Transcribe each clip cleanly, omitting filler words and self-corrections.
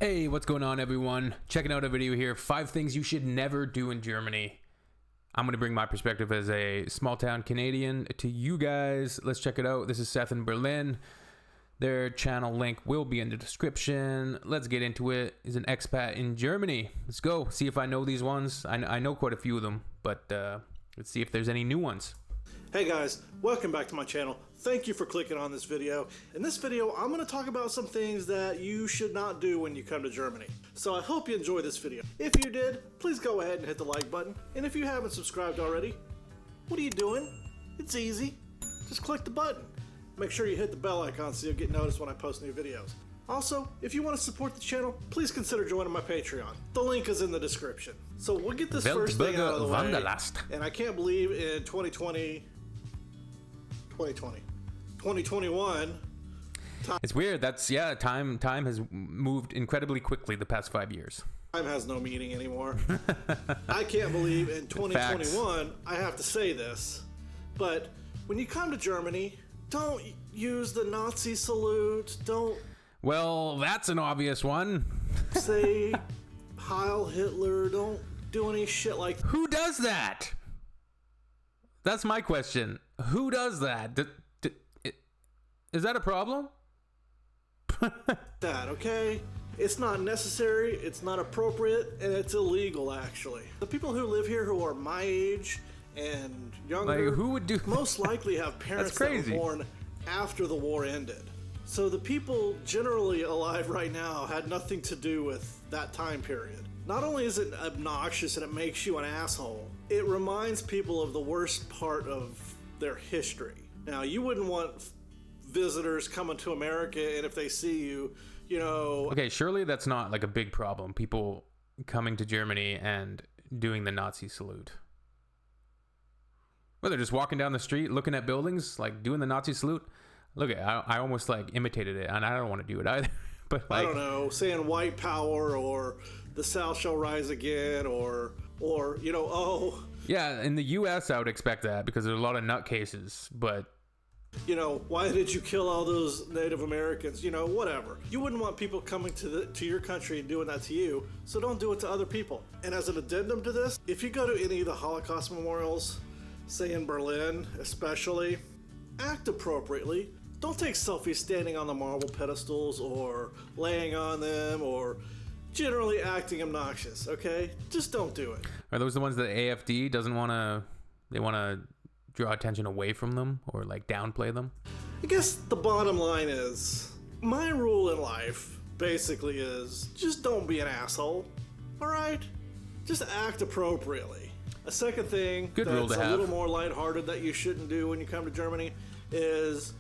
Hey, what's going on, everyone? Checking out a video here. 5 things you should never do in Germany. I'm going to bring my perspective as a small-town Canadian to you guys. Let's check it out. This is Seth in Berlin. Their channel link will be in the description. Let's get into it. He's an expat in Germany. Let's go. See if I know these ones. I know quite a few of them, but let's see if there's any new ones. Hey guys, welcome back to my channel. Thank you for clicking on this video. In this video, I'm going to talk about some things that you should not do when you come to Germany. So I hope you enjoyed this video. If you did, please go ahead and hit the like button. And if you haven't subscribed already, what are you doing? It's easy. Just click the button. Make sure you hit the bell icon so you'll get noticed when I post new videos. Also, if you want to support the channel, please consider joining my Patreon. The link is in the description. So we'll get this first thing out of the way. And I can't believe in 2021. It's weird. Time has moved incredibly quickly the past 5 years. Time has no meaning anymore. I can't believe in 2021 I have to say this, but when you come to Germany, don't use the Nazi salute. Don't. Well, that's an obvious one. Say Heil Hitler. Don't do any shit like. Who does that? That's my question. Who does that? Is that a problem? That, okay? It's not necessary, it's not appropriate, and it's illegal, actually. The people who live here who are my age and younger, like, who would do most likely have parents that were born after the war ended. So the people generally alive right now had nothing to do with that time period. Not only is it obnoxious and it makes you an asshole, it reminds people of the worst part of their history. Now, you wouldn't want visitors coming to America, and if they see you, you know... Okay, surely that's not like a big problem, people coming to Germany and doing the Nazi salute. Well, they're just walking down the street, looking at buildings, like doing the Nazi salute. Look, I almost like imitated it, and I don't want to do it either. But like, I don't know, saying white power or the South shall rise again, or you know, oh... Yeah, in the U.S. I would expect that because there's a lot of nutcases, but... You know, why did you kill all those Native Americans? You know, whatever. You wouldn't want people coming to your country and doing that to you, so don't do it to other people. And as an addendum to this, if you go to any of the Holocaust memorials, say in Berlin especially, act appropriately. Don't take selfies standing on the marble pedestals or laying on them or generally acting obnoxious, okay? Just don't do it. Are those the ones that AFD doesn't want to... They want to draw attention away from them or like downplay them? I guess the bottom line is, my rule in life basically is just don't be an asshole, all right? Just act appropriately. A second thing that's a little more lighthearted that you shouldn't do when you come to Germany is,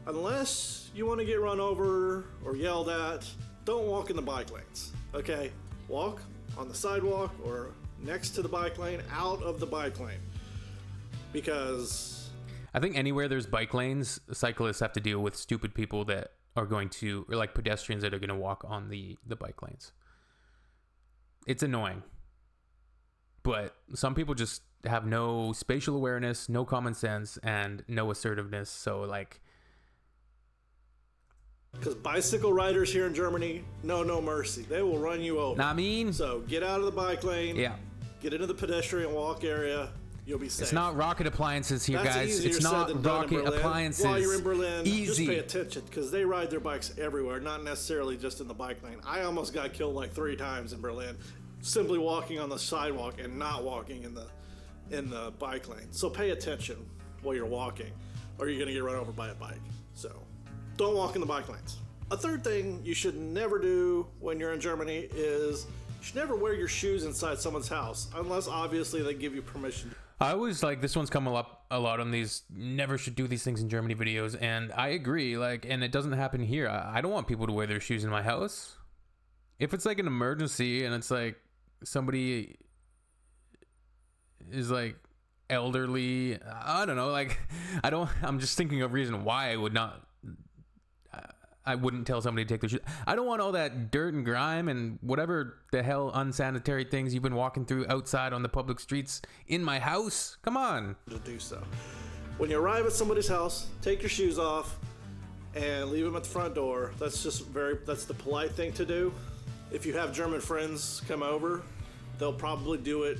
unless you want to get run over or yelled at, don't walk in the bike lanes, okay? Walk on the sidewalk or next to the bike lane, out of the bike lane. Because I think anywhere there's bike lanes, cyclists have to deal with stupid people that are going to, or like pedestrians that are going to walk on the bike lanes. It's annoying. But some people just have no spatial awareness, no common sense, and no assertiveness. So like... Because bicycle riders here in Germany know no mercy. They will run you over. I mean... So get out of the bike lane. Yeah. Get into the pedestrian walk area. You'll be safe. It's not rocket appliances here, guys. It's not rocket appliances. While you're in Berlin, easy. Just pay attention because they ride their bikes everywhere, not necessarily just in the bike lane. I almost got killed like 3 times in Berlin, simply walking on the sidewalk and not walking in the bike lane. So pay attention while you're walking, or you're gonna get run over by a bike. So don't walk in the bike lanes. A third thing you should never do when you're in Germany is you should never wear your shoes inside someone's house, unless obviously they give you permission. I was like, this one's coming up a lot on these never should do these things in Germany videos, and I agree, like, and it doesn't happen here. I don't want people to wear their shoes in my house. If it's like an emergency and it's like somebody is like elderly, I don't know, like, I'm just thinking of a reason why I wouldn't tell somebody to take their shoes. I don't want all that dirt and grime and whatever the hell unsanitary things you've been walking through outside on the public streets in my house. Come on. To do so. When you arrive at somebody's house, take your shoes off and leave them at the front door. That's the polite thing to do. If you have German friends come over, they'll probably do it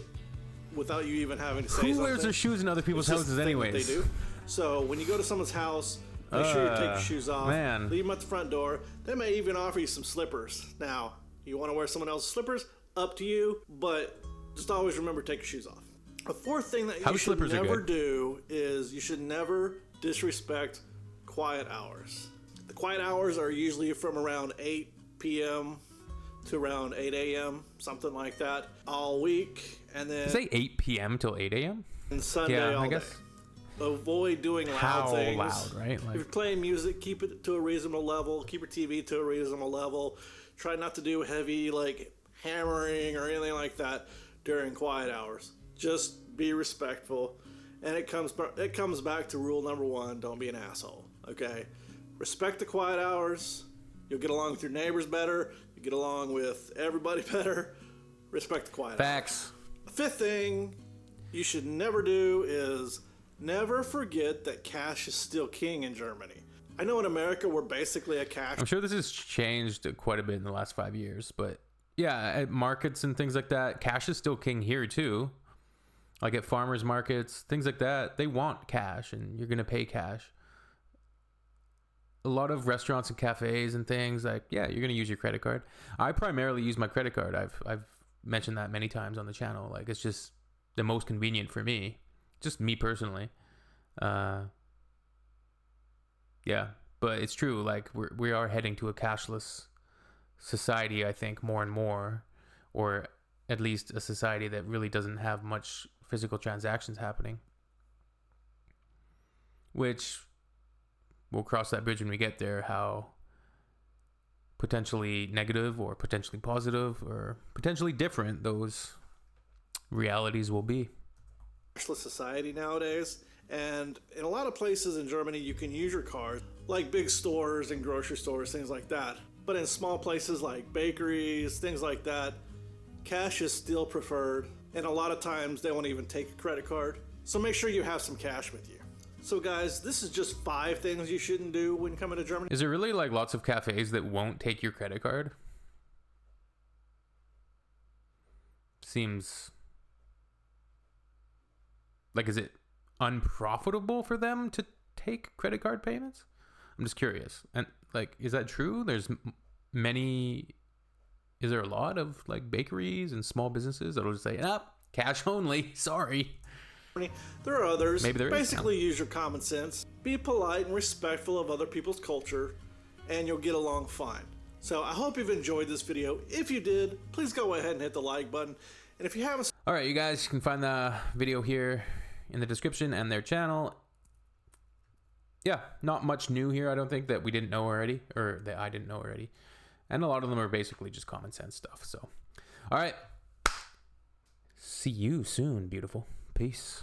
without you even having to say something. Who wears their shoes in other people's It's just houses the thing that anyways? They do. So when you go to someone's house, make sure you take your shoes off. Man. Leave them at the front door. They may even offer you some slippers. Now, you want to wear someone else's slippers? Up to you, but just always remember to take your shoes off. A fourth thing that you should never do is you should never disrespect quiet hours. The quiet hours are usually from around 8 p.m. to around 8 a.m., something like that, all week. And then say 8 p.m. till 8 a.m.? And Sunday all day. Avoid doing loud things. How loud, right? If you're playing music, keep it to a reasonable level. Keep your TV to a reasonable level. Try not to do heavy, like, hammering or anything like that during quiet hours. Just be respectful. And it comes back to rule number 1, don't be an asshole, okay? Respect the quiet hours. You'll get along with your neighbors better. You'll get along with everybody better. Respect the quiet hours. Facts. The fifth thing you should never do is never forget that cash is still king in Germany. I know in America we're basically a cash. I'm sure this has changed quite a bit in the last 5 years, but yeah, at markets and things like that, cash is still king here too. Like at farmers markets, things like that, they want cash and you're going to pay cash. A lot of restaurants and cafes and things, like, yeah, you're going to use your credit card. I primarily use my credit card. I've mentioned that many times on the channel. Like, it's just the most convenient for me. Just me personally. Yeah, but it's true. Like, we are heading to a cashless society, I think, more and more. Or at least a society that really doesn't have much physical transactions happening. Which, we'll cross that bridge when we get there, how potentially negative or potentially positive or potentially different those realities will be. Cashless society nowadays, and in a lot of places in Germany you can use your card, like big stores and grocery stores, things like that. But in small places like bakeries, things like that, cash is still preferred, and a lot of times they won't even take a credit card. So make sure you have some cash with you. So guys, this is just 5 things you shouldn't do when coming to Germany. Is there really like lots of cafes that won't take your credit card? Seems like, is it unprofitable for them to take credit card payments? I'm just curious. And like, is that true? There's is there a lot of like bakeries and small businesses that'll just say, cash only, sorry. There are others. Maybe there is. Basically, use your common sense. Be polite and respectful of other people's culture, and you'll get along fine. So I hope you've enjoyed this video. If you did, please go ahead and hit the like button. And if you haven't... All right, you guys, you can find the video here in the description and their channel. Yeah, not much new here, I don't think, that we didn't know already, or that I didn't know already. And a lot of them are basically just common sense stuff. So, all right. See you soon, beautiful. Peace.